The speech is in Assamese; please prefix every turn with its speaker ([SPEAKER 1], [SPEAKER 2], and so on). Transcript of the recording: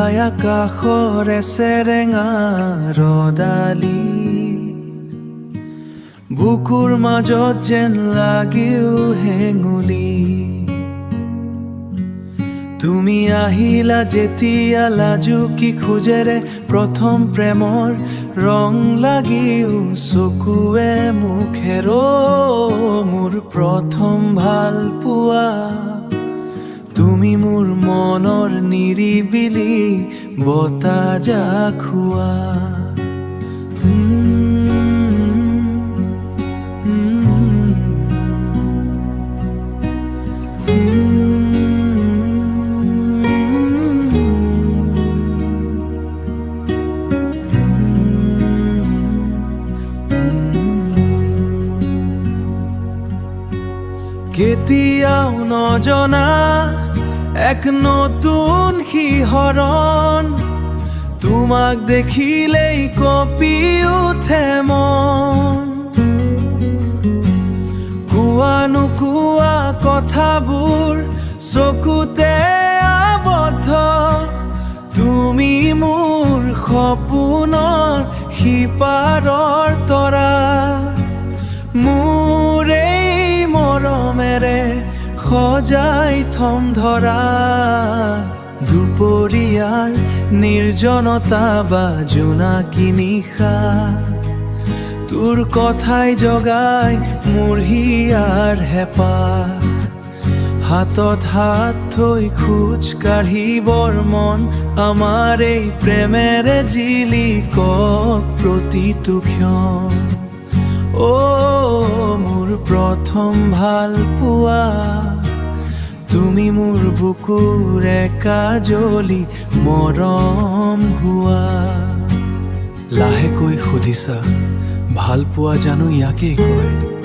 [SPEAKER 1] নীলাই আকাশৰে চেৰেঙা ৰদালি বুকুৰ মাজত যেন লাগিও হেঙুলি তুমি আহিলা যেতিয়া লাজুকী খোজেৰে প্ৰথম প্ৰেমৰ ৰং লাগিও চকুৱে মুখেৰে মোৰ প্ৰথম ভাল পোৱা তুমি মোৰ মনৰ নিৰিবিলি বতাহ জাখোৱা কেতিয়াও নজনা এক নতুন শিহৰণ তোমাক দেখিলেই কঁপি উঠে মন কোৱা নোকোৱা কথাবোৰ চকুতে আবদ্ধ তুমি মোৰ সপোনৰ সিপাৰৰ তৰা মোৰ মৰমেৰে সজাই থম ধৰা দুপৰীয়াৰ নিৰ্জনতা বা জোনাকী নিশা তোৰ কথাই জগাই মোৰ হিয়াৰ হেঁপাহ হাতত হাত থৈ খোজ কাঢ়িবৰ মন আমাৰ এই প্ৰেমেৰে জিলিকক প্ৰতিটো ক্ষণ মোৰ প্ৰথম ভাল পোৱা তুমি মোৰ বুকুৰে কাজলি মৰম হোৱা লাহেকৈ সুধিছা ভাল পোৱা জানো ইয়াকেই কয়